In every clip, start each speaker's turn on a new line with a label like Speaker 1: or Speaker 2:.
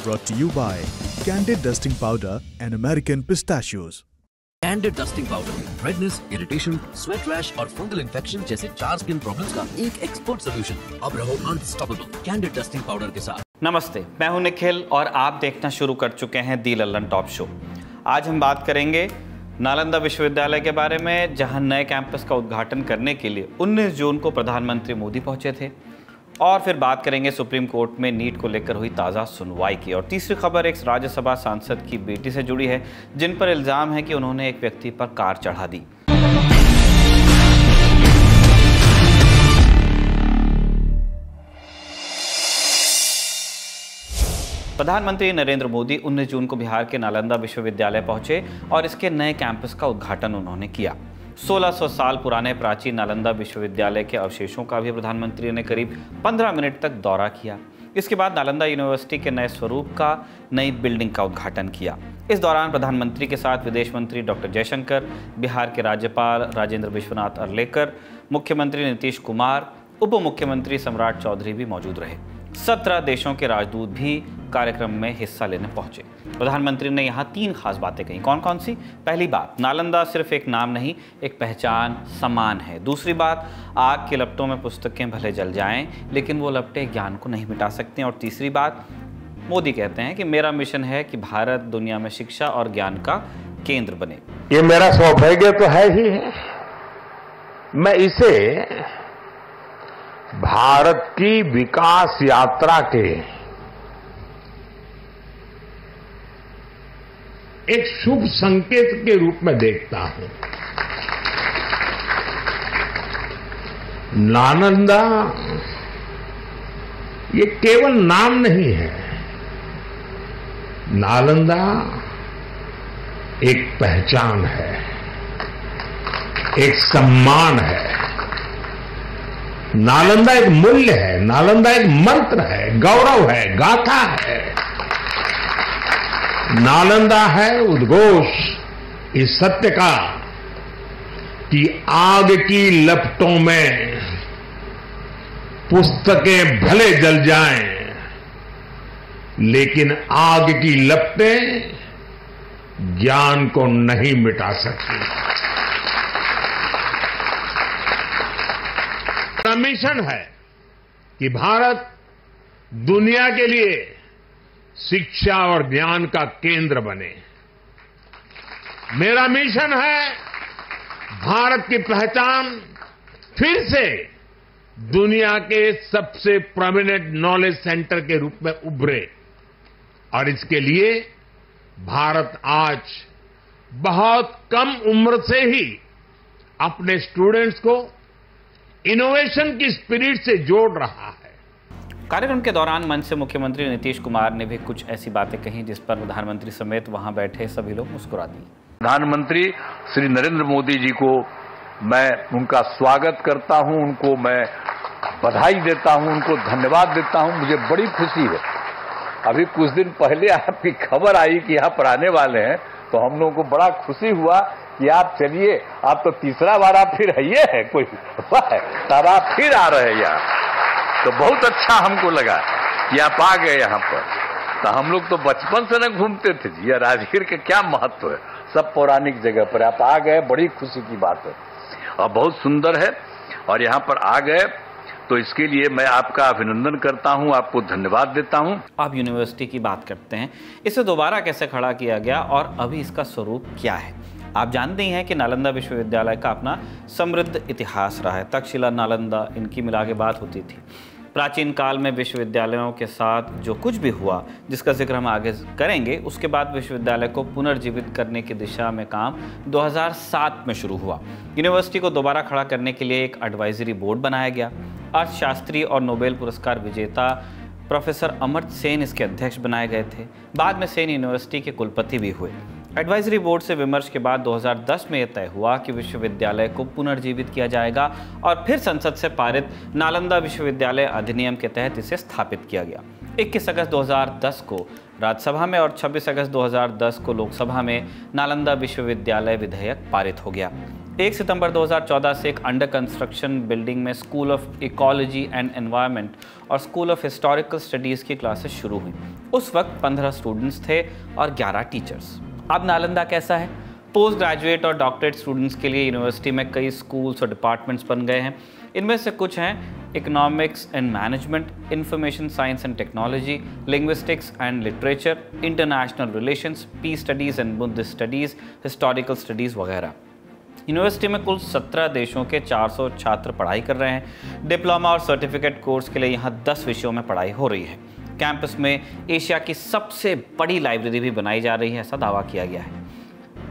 Speaker 1: brought to you by Candid Dusting Powder and American Pistachios.
Speaker 2: Candid dusting powder, redness, irritation, sweat rash और fungal infection जैसे 4 skin problems का एक expert solution. अब रहो unstoppable candid dusting powder के साथ।
Speaker 3: नमस्ते, मैं हूं निखिल और आप देखना शुरू कर चुके हैं दी लल्लन टॉप शो। आज हम बात करेंगे नालंदा विश्वविद्यालय के बारे में, जहां नए कैंपस का उद्घाटन करने के लिए 19 जून को प्रधानमंत्री मोदी पहुंचे थे। और फिर बात करेंगे सुप्रीम कोर्ट में नीट को लेकर हुई ताज़ा सुनवाई की। और तीसरी खबर एक राज्यसभा सांसद की बेटी से जुड़ी है, जिन पर इल्ज़ाम है कि उन्होंने एक व्यक्ति पर कार चढ़ा दी। प्रधानमंत्री नरेंद्र मोदी 19 जून को बिहार के नालंदा विश्वविद्यालय पहुंचे और इसके नए कैंपस का उद्घाटन उन्होंने किया। 1600 साल पुराने प्राचीन नालंदा विश्वविद्यालय के अवशेषों का भी प्रधानमंत्री ने करीब 15 मिनट तक दौरा किया। इसके बाद नालंदा यूनिवर्सिटी के नए स्वरूप का नई बिल्डिंग का उद्घाटन किया। इस दौरान प्रधानमंत्री के साथ विदेश मंत्री डॉक्टर जयशंकर, बिहार के राज्यपाल राजेंद्र विश्वनाथ अर्लेकर, मुख्यमंत्री नीतीश कुमार, उप मुख्यमंत्री सम्राट चौधरी भी मौजूद रहे। 17 देशों के राजदूत भी कार्यक्रम में हिस्सा लेने पहुंचे। प्रधानमंत्री ने यहाँ 3 खास बातें कही। कौन कौन सी? पहली बात, नालंदा सिर्फ एक नाम नहीं, एक पहचान, सम्मान है। दूसरी बात, आग के लपटों में पुस्तकें भले जल जाएं, लेकिन वो लपटें ज्ञान को नहीं मिटा सकते। और तीसरी बात, मोदी कहते हैं कि मेरा मिशन है कि भारत दुनिया में शिक्षा और ज्ञान का केंद्र बने।
Speaker 4: ये मेरा सौभाग्य तो है ही है। मैं इसे भारत की विकास यात्रा के एक शुभ संकेत के रूप में देखता हूं। नालंदा ये केवल नाम नहीं है, नालंदा एक पहचान है, एक सम्मान है, नालंदा एक मूल्य है, नालंदा एक मंत्र है, गौरव है, गाथा है। नालंदा है उद्घोष इस सत्य का कि आग की लपटों में पुस्तकें भले जल जाएं, लेकिन आग की लपटें ज्ञान को नहीं मिटा सकती। मेरा मिशन है कि भारत दुनिया के लिए शिक्षा और ज्ञान का केंद्र बने। मेरा मिशन है भारत की पहचान फिर से दुनिया के सबसे प्रोमिनेंट नॉलेज सेंटर के रूप में उभरे। और इसके लिए भारत आज बहुत कम उम्र से ही अपने स्टूडेंट्स को इनोवेशन की स्पिरिट से जोड़ रहा है।
Speaker 3: कार्यक्रम के दौरान मंच से मुख्यमंत्री नीतीश कुमार ने भी कुछ ऐसी बातें कही जिस पर प्रधानमंत्री समेत वहां बैठे सभी लोग मुस्कुरा दिए।
Speaker 5: प्रधानमंत्री श्री नरेंद्र मोदी जी को मैं उनका स्वागत करता हूं, उनको मैं बधाई देता हूं, उनको धन्यवाद देता हूं। मुझे बड़ी खुशी है। अभी कुछ दिन पहले आपकी खबर आई कि यहाँ पर आने वाले हैं, तो हम लोगों को बड़ा खुशी हुआ कि आप चलिए, आप तो तीसरा बार आप फिर आइए है कोई तब आप फिर आ रहे हैं यहाँ, तो बहुत अच्छा हमको लगा कि आप आ गए यहाँ पर। तो हम लोग तो बचपन से न घूमते थे जी, यह राजगीर का क्या महत्व है, सब पौराणिक जगह पर आप आ गए, बड़ी खुशी की बात है और बहुत सुंदर है। और यहाँ पर आ गए तो इसके लिए मैं आपका अभिनंदन करता हूँ, आपको धन्यवाद देता हूँ।
Speaker 3: आप यूनिवर्सिटी की बात करते हैं, इसे दोबारा कैसे खड़ा किया गया और अभी इसका स्वरूप क्या है? आप जानते ही हैं कि नालंदा विश्वविद्यालय का अपना समृद्ध इतिहास रहा है। तक्षशिला, नालंदा, इनकी मिला के बात होती थी। प्राचीन काल में विश्वविद्यालयों के साथ जो कुछ भी हुआ, जिसका जिक्र हम आगे करेंगे, उसके बाद विश्वविद्यालय को पुनर्जीवित करने की दिशा में काम 2007 में शुरू हुआ। यूनिवर्सिटी को दोबारा खड़ा करने के लिए एक एडवाइजरी बोर्ड बनाया गया। अर्थशास्त्री और नोबेल पुरस्कार विजेता प्रोफेसर अमर्त्य सेन इसके अध्यक्ष बनाए गए थे। बाद में सेन यूनिवर्सिटी के कुलपति भी हुए। एडवाइजरी बोर्ड से विमर्श के बाद 2010 में यह तय हुआ कि विश्वविद्यालय को पुनर्जीवित किया जाएगा और फिर संसद से पारित नालंदा विश्वविद्यालय अधिनियम के तहत इसे स्थापित किया गया। 21 अगस्त 2010 को राज्यसभा में और 26 अगस्त 2010 को लोकसभा में नालंदा विश्वविद्यालय विधेयक पारित हो गया। 1 सितंबर 2014 से एक अंडर कंस्ट्रक्शन बिल्डिंग में school of ecology and environment और स्कूल ऑफ हिस्टोरिकल स्टडीज़ की क्लासेस शुरू हुई। उस वक्त 15 स्टूडेंट्स थे और 11 टीचर्स। अब नालंदा कैसा है? पोस्ट ग्रेजुएट और डॉक्टरेट स्टूडेंट्स के लिए यूनिवर्सिटी में कई स्कूल्स और डिपार्टमेंट्स बन गए हैं। इनमें से कुछ हैं economics and management, information science and technology, linguistics and literature, international relations, peace studies and Buddhist studies, historical studies वगैरह। यूनिवर्सिटी में कुल 17 देशों के 400 छात्र पढ़ाई कर रहे हैं। डिप्लोमा और सर्टिफिकेट कोर्स के लिए यहाँ 10 विषयों में पढ़ाई हो रही है। कैंपस में एशिया की सबसे बड़ी लाइब्रेरी भी बनाई जा रही है, ऐसा दावा किया गया है।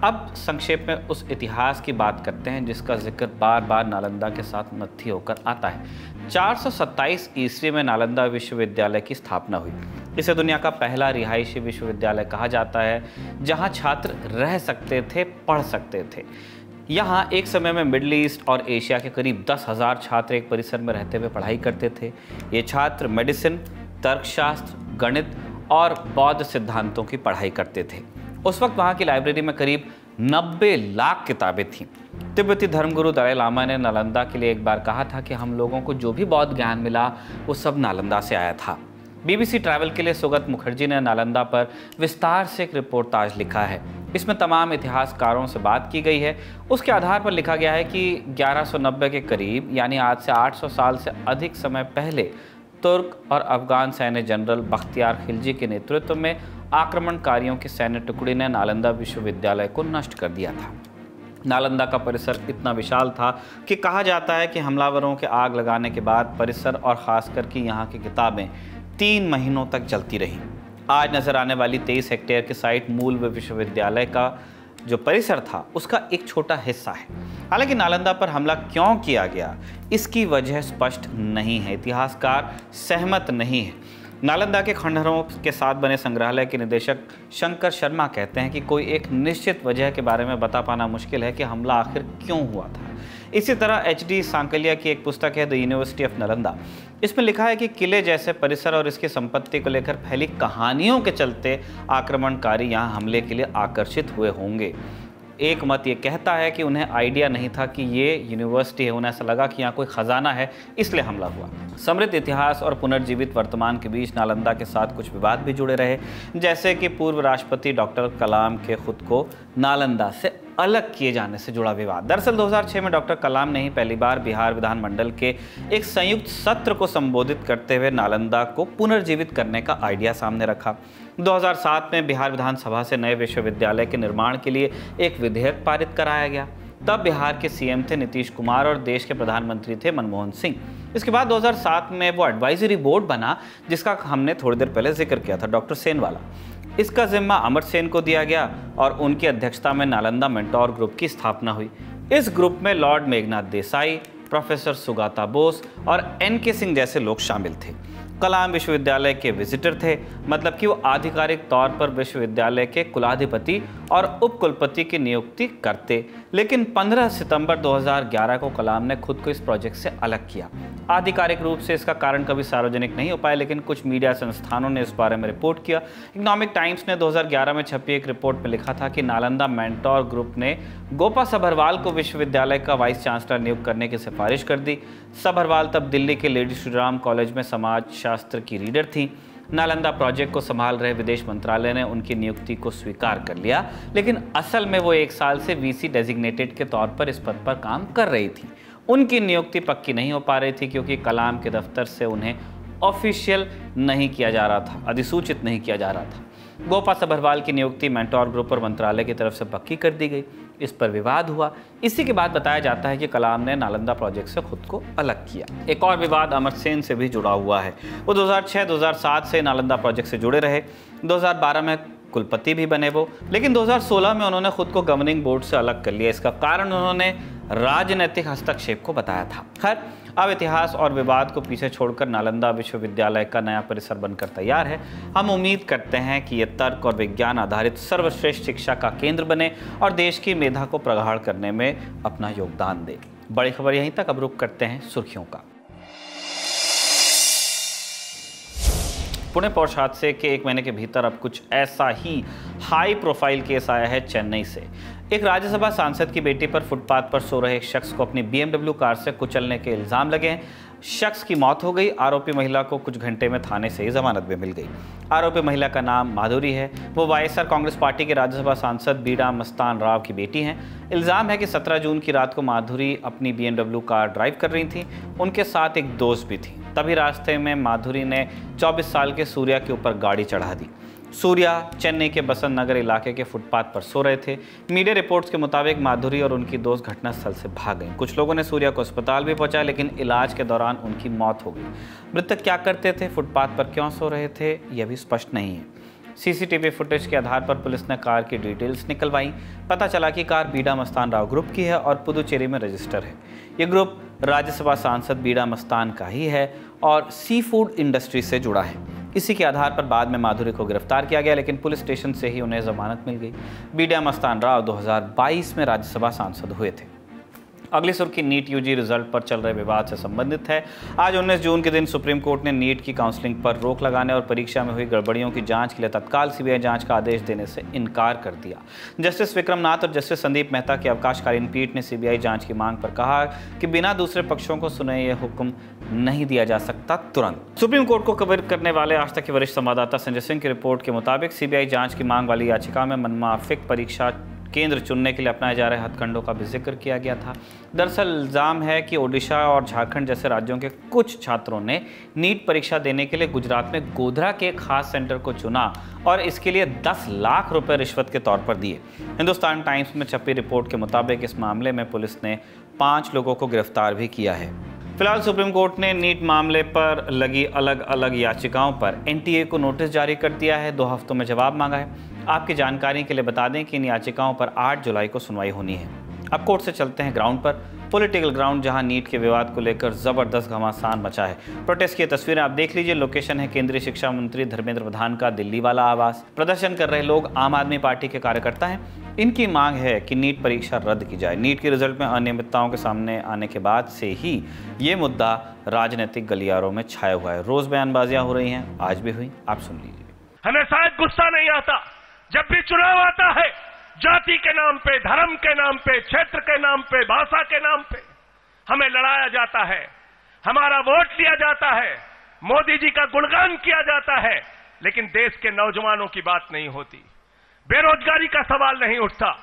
Speaker 3: अब संक्षेप में उस इतिहास की बात करते हैं जिसका जिक्र बार बार नालंदा के साथ नत्थी होकर आता है। 427 ईस्वी में नालंदा विश्वविद्यालय की स्थापना हुई। इसे दुनिया का पहला रिहायशी विश्वविद्यालय कहा जाता है, जहां छात्र रह सकते थे, पढ़ सकते थे। यहाँ एक समय में मिडिल ईस्ट और एशिया के करीब 10,000 छात्र एक परिसर में रहते हुए पढ़ाई करते थे। ये छात्र मेडिसिन, तर्कशास्त्र, गणित और बौद्ध सिद्धांतों की पढ़ाई करते थे। उस वक्त वहाँ की लाइब्रेरी में करीब 90 लाख किताबें थीं। तिब्बती धर्मगुरु दलाई लामा ने नालंदा के लिए एक बार कहा था कि हम लोगों को जो भी बौद्ध ज्ञान मिला वो सब नालंदा से आया था। BBC ट्रैवल के लिए सुगत मुखर्जी ने नालंदा पर विस्तार से एक रिपोर्टाज लिखा है। इसमें तमाम इतिहासकारों से बात की गई है। उसके आधार पर लिखा गया है कि 1190 के करीब, यानी आज से 800 साल से अधिक समय पहले, तुर्क और अफगान सैन्य जनरल बख्तियार खिलजी के नेतृत्व में आक्रमणकारियों की सैन्य टुकड़ी ने नालंदा विश्वविद्यालय को नष्ट कर दिया था। नालंदा का परिसर इतना विशाल था कि कहा जाता है कि हमलावरों के आग लगाने के बाद परिसर और ख़ासकर कि यहाँ की किताबें 3 महीनों तक जलती रहीं। आज नज़र आने वाली 23 हेक्टेयर की साइट मूल विश्वविद्यालय का जो परिसर था उसका एक छोटा हिस्सा है। हालांकि नालंदा पर हमला क्यों किया गया इसकी वजह स्पष्ट नहीं है, इतिहासकार सहमत नहीं है। नालंदा के खंडहरों के साथ बने संग्रहालय के निदेशक शंकर शर्मा कहते हैं कि कोई एक निश्चित वजह के बारे में बता पाना मुश्किल है कि हमला आखिर क्यों हुआ था। इसी तरह HD सांकलिया की एक पुस्तक है द यूनिवर्सिटी ऑफ नालंदा। इसमें लिखा है कि किले जैसे परिसर और इसकी संपत्ति को लेकर फैली कहानियों के चलते आक्रमणकारी यहाँ हमले के लिए आकर्षित हुए होंगे। एक मत ये कहता है कि उन्हें आइडिया नहीं था कि ये यूनिवर्सिटी है, उन्हें ऐसा लगा कि यहाँ कोई ख़जाना है इसलिए हमला हुआ। समृद्ध इतिहास और पुनर्जीवित वर्तमान के बीच नालंदा के साथ कुछ विवाद भी जुड़े रहे, जैसे कि पूर्व राष्ट्रपति डॉक्टर कलाम के खुद को नालंदा से अलग किए जाने से जुड़ा विवाद। दरअसल 2006 में डॉक्टर कलाम ने ही पहली बार बिहार विधानमंडल के एक संयुक्त सत्र को संबोधित करते हुए नालंदा को पुनर्जीवित करने का आइडिया सामने रखा। 2007 में बिहार विधानसभा से नए विश्वविद्यालय के निर्माण के लिए एक विधेयक पारित कराया गया। तब बिहार के CM थे नीतीश कुमार और देश के प्रधानमंत्री थे मनमोहन सिंह। इसके बाद 2007 में वो एडवाइजरी बोर्ड बना जिसका हमने थोड़ी देर पहले जिक्र किया था, डॉक्टर सेन वाला। इसका जिम्मा अमर सेन को दिया गया और उनकी अध्यक्षता में नालंदा मेंटोर ग्रुप की स्थापना हुई। इस ग्रुप में लॉर्ड मेघनाथ देसाई, प्रोफेसर सुगाता बोस और NK सिंह जैसे लोग शामिल थे। कलाम विश्वविद्यालय के विजिटर थे, मतलब कि वो आधिकारिक तौर पर विश्वविद्यालय के कुलाधिपति और उपकुलपति की नियुक्ति करते। लेकिन 15 सितंबर 2011 को कलाम ने खुद को इस प्रोजेक्ट से अलग किया। आधिकारिक रूप से इसका कारण कभी सार्वजनिक नहीं हो पाया, लेकिन कुछ मीडिया संस्थानों ने इस बारे में रिपोर्ट किया। इकोनॉमिक टाइम्स ने 2011 में छपी एक रिपोर्ट में लिखा था कि नालंदा मेंटोर ग्रुप ने गोपा सभरवाल को विश्वविद्यालय का वाइस चांसलर नियुक्त करने की सिफारिश कर दी। सभरवाल तब दिल्ली के लेडी श्रीराम कॉलेज में समाज शास्त्र की रीडर थी। नालंदा प्रोजेक्ट को संभाल रहे विदेश मंत्रालय ने उनकी नियुक्ति को स्वीकार कर लिया, लेकिन असल में वो 1 साल से VC डेजिग्नेटेड के तौर पर इस पद पर काम कर रही थी। उनकी नियुक्ति पक्की नहीं हो पा रही थी क्योंकि कलाम के दफ्तर से उन्हें ऑफिशियल नहीं किया जा रहा था, अधिसूचित नहीं किया जा रहा था। गोपा सभरवाल की नियुक्ति मेंटोर ग्रुप और मंत्रालय की तरफ से पक्की कर दी गई। इस पर विवाद हुआ। इसी के बाद बताया जाता है कि कलाम ने नालंदा प्रोजेक्ट से खुद को अलग किया। एक और विवाद अमर सेन से भी जुड़ा हुआ है। वो 2006-2007 से नालंदा प्रोजेक्ट से जुड़े रहे। 2012 में कुलपति भी बने वो, लेकिन 2016 में उन्होंने खुद को गवर्निंग बोर्ड से अलग कर लिया। इसका कारण उन्होंने राजनीतिक हस्तक्षेप को बताया था। खैर, अब इतिहास और विवाद को पीछे छोड़कर नालंदा विश्वविद्यालय का नया परिसर बनकर तैयार है। हम उम्मीद करते हैं कि यह तर्क और विज्ञान आधारित सर्वश्रेष्ठ शिक्षा का केंद्र बने और देश की मेधा को प्रगाढ़ करने में अपना योगदान दे। बड़ी खबर यहीं तक। अब रुख करते हैं सुर्खियों का। पुणे पोर्श हादसे के 1 महीने के भीतर अब कुछ ऐसा ही हाई प्रोफाइल केस आया है चेन्नई से। एक राज्यसभा सांसद की बेटी पर फुटपाथ पर सो रहे एक शख्स को अपनी BMW कार से कुचलने के इल्जाम लगे हैं। शख्स की मौत हो गई। आरोपी महिला को कुछ घंटे में थाने से ही जमानत भी मिल गई। आरोपी महिला का नाम माधुरी है। वो YSR कांग्रेस पार्टी के राज्यसभा सांसद बीडा मस्तान राव की बेटी हैं। इल्जाम है कि 17 जून की रात को माधुरी अपनी BMW कार ड्राइव कर रही थी। उनके साथ एक दोस्त भी थी। तभी रास्ते में माधुरी ने 24 साल के सूर्या के ऊपर गाड़ी चढ़ा दी। सूर्या चेन्नई के बसंत नगर इलाके के फुटपाथ पर सो रहे थे। मीडिया रिपोर्ट्स के मुताबिक माधुरी और उनकी दोस्त घटनास्थल से भाग गईं। कुछ लोगों ने सूर्या को अस्पताल भी पहुंचाया, लेकिन इलाज के दौरान उनकी मौत हो गई। मृतक क्या करते थे, फुटपाथ पर क्यों सो रहे थे, यह भी स्पष्ट नहीं है। CCTV फुटेज के आधार पर पुलिस ने कार की डिटेल्स निकलवाई। पता चला कि कार बीडा मस्तान राव ग्रुप की है और पुदुचेरी में रजिस्टर है। ये ग्रुप राज्यसभा सांसद बीडा मस्तान का ही है और सी फूड इंडस्ट्री से जुड़ा है। इसी के आधार पर बाद में माधुरी को गिरफ्तार किया गया, लेकिन पुलिस स्टेशन से ही उन्हें जमानत मिल गई। बीडा मस्तान राव 2022 में राज्यसभा सांसद हुए थे। अगली सुर्खी नीट UG रिजल्ट पर चल रहे विवाद से संबंधित है। आज 19 जून के दिन सुप्रीम कोर्ट ने नीट की काउंसलिंग पर रोक लगाने और परीक्षा में हुई गड़बड़ियों की जांच के लिए तत्काल CBI जांच का आदेश देने से इनकार कर दिया। जस्टिस विक्रमनाथ और जस्टिस संदीप मेहता की अवकाशकालीन पीठ ने CBI जांच की मांग पर कहा कि बिना दूसरे पक्षों को सुने यह हुक्म नहीं दिया जा सकता तुरंत। सुप्रीम कोर्ट को कवर करने वाले आज तक के वरिष्ठ संवाददाता संजय सिंह की रिपोर्ट के मुताबिक CBI जांच की मांग वाली याचिका में मनमाफिक परीक्षा केंद्र चुनने के लिए अपनाए जा रहे हथकंडों का भी जिक्र किया गया था। दरअसल इल्जाम है कि ओडिशा और झारखंड जैसे राज्यों के कुछ छात्रों ने नीट परीक्षा देने के लिए गुजरात में गोधरा के एक खास सेंटर को चुना और इसके लिए 10 लाख रुपए रिश्वत के तौर पर दिए। हिंदुस्तान टाइम्स में छपी रिपोर्ट के मुताबिक इस मामले में पुलिस ने 5 लोगों को गिरफ्तार भी किया है। फिलहाल सुप्रीम कोर्ट ने नीट मामले पर लगी अलग अलग याचिकाओं पर NTA को नोटिस जारी कर दिया है। 2 हफ्तों में जवाब मांगा है। आपकी जानकारी के लिए बता दें कि इन याचिकाओं पर 8 जुलाई को सुनवाई होनी है। अब कोर्ट से चलते हैं ग्राउंड पर, पॉलिटिकल ग्राउंड, जहां नीट के विवाद को लेकर जबरदस्त घमासान मचा है। प्रोटेस्ट की तस्वीरें आप देख लीजिए। लोकेशन है केंद्रीय शिक्षा मंत्री धर्मेंद्र प्रधान का दिल्ली वाला आवास। प्रदर्शन कर रहे लोग आम आदमी पार्टी के कार्यकर्ता हैं। इनकी मांग है कि नीट परीक्षा रद्द की जाए। नीट के रिजल्ट में अनियमितताओं के सामने आने के बाद से ही ये मुद्दा राजनीतिक गलियारों में छाया हुआ है। रोज बयानबाजियां हो रही हैं, आज भी हुई, आप सुन लीजिए।
Speaker 6: हमें शायद गुस्सा नहीं आता जब भी चुनाव आता है, जाति के नाम पे, धर्म के नाम पे, क्षेत्र के नाम पे, भाषा के नाम पे हमें लड़ाया जाता है, हमारा वोट लिया जाता है, मोदी जी का गुणगान किया जाता है, लेकिन देश के नौजवानों की बात नहीं होती। बेरोजगारी का सवाल नहीं उठता,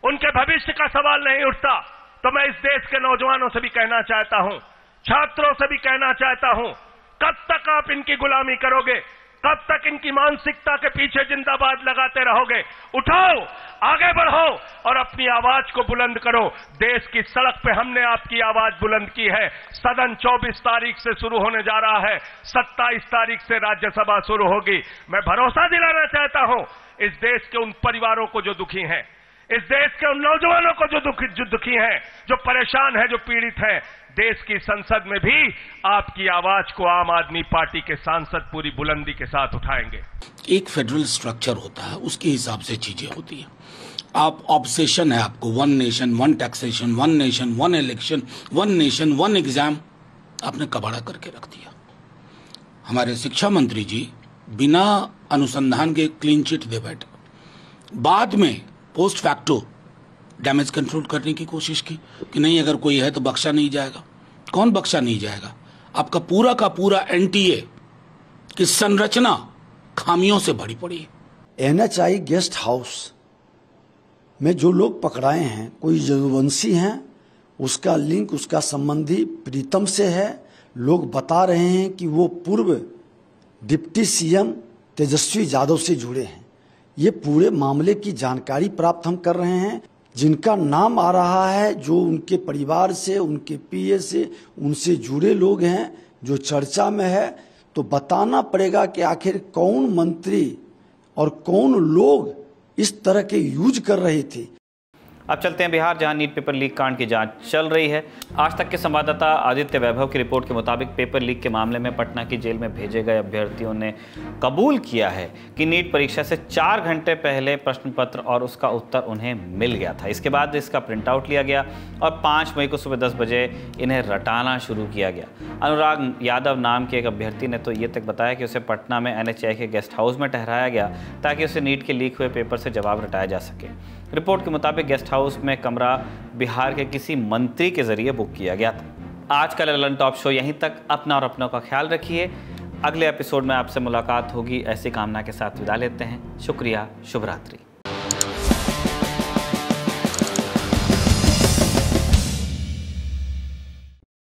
Speaker 6: उनके भविष्य का सवाल नहीं उठता। तो मैं इस देश के नौजवानों से भी कहना चाहता हूं, छात्रों से भी कहना चाहता हूं, कब तक आप इनकी गुलामी करोगे? कब तक इनकी मानसिकता के पीछे जिंदाबाद लगाते रहोगे? उठाओ, आगे बढ़ो और अपनी आवाज को बुलंद करो। देश की सड़क पे हमने आपकी आवाज बुलंद की है। सदन 24 तारीख से शुरू होने जा रहा है, 27 तारीख से राज्यसभा शुरू होगी। मैं भरोसा दिलाना चाहता हूं इस देश के उन परिवारों को जो दुखी हैं, इस देश के उन नौजवानों को जो दुखी हैं, जो परेशान हैं, जो पीड़ित हैं, देश की संसद में भी आपकी आवाज को आम आदमी पार्टी के सांसद पूरी बुलंदी के साथ उठाएंगे।
Speaker 7: एक फेडरल स्ट्रक्चर होता है, उसके हिसाब से चीजें होती हैं। आप ऑब्सेशन है आपको, 1 nation 1 taxation, 1 nation 1 election, 1 nation 1 exam, आपने कबाड़ा करके रख दिया। हमारे शिक्षा मंत्री जी बिना अनुसंधान के क्लीन चिट दे बैठे। बाद में पोस्ट फैक्टो डैमेज कंट्रोल करने की कोशिश की कि नहीं, अगर कोई है तो बख्शा नहीं जाएगा। कौन बख्शा नहीं जाएगा? आपका पूरा का पूरा NTA की संरचना खामियों से भरी पड़ी है।
Speaker 8: NHI गेस्ट हाउस में जो लोग पकड़ाए हैं, कोई यदुवंशी हैं, उसका लिंक उसका संबंधी प्रीतम से है। लोग बता रहे हैं कि वो पूर्व डिप्टी CM तेजस्वी यादव से जुड़े हैं। ये पूरे मामले की जानकारी प्राप्त हम कर रहे हैं। जिनका नाम आ रहा है, जो उनके परिवार से, उनके PA से, उनसे जुड़े लोग हैं, जो चर्चा में है, तो बताना पड़ेगा कि आखिर कौन मंत्री और कौन लोग इस तरह के यूज कर रहे थे।
Speaker 3: अब चलते हैं बिहार, जहां नीट पेपर लीक कांड की जांच चल रही है। आज तक के संवाददाता आदित्य वैभव की रिपोर्ट के मुताबिक पेपर लीक के मामले में पटना की जेल में भेजे गए अभ्यर्थियों ने कबूल किया है कि नीट परीक्षा से 4 घंटे पहले प्रश्न पत्र और उसका उत्तर उन्हें मिल गया था। इसके बाद इसका प्रिंट आउट लिया गया और 5 मई को सुबह 10 बजे इन्हें रटाना शुरू किया गया। अनुराग यादव नाम के एक अभ्यर्थी ने तो ये तक बताया कि उसे पटना में NHAI के गेस्ट हाउस में ठहराया गया ताकि उसे नीट के लीक हुए पेपर से जवाब रटाया जा सके। रिपोर्ट के मुताबिक गेस्ट हाउस में कमरा बिहार के किसी मंत्री के जरिए बुक किया गया था। आज का ललन टॉप शो यहीं तक। अपना और अपनों का ख्याल रखिए। अगले एपिसोड में आपसे मुलाकात होगी, ऐसी कामना के साथ विदा लेते हैं। शुक्रिया, शुभ रात्रि।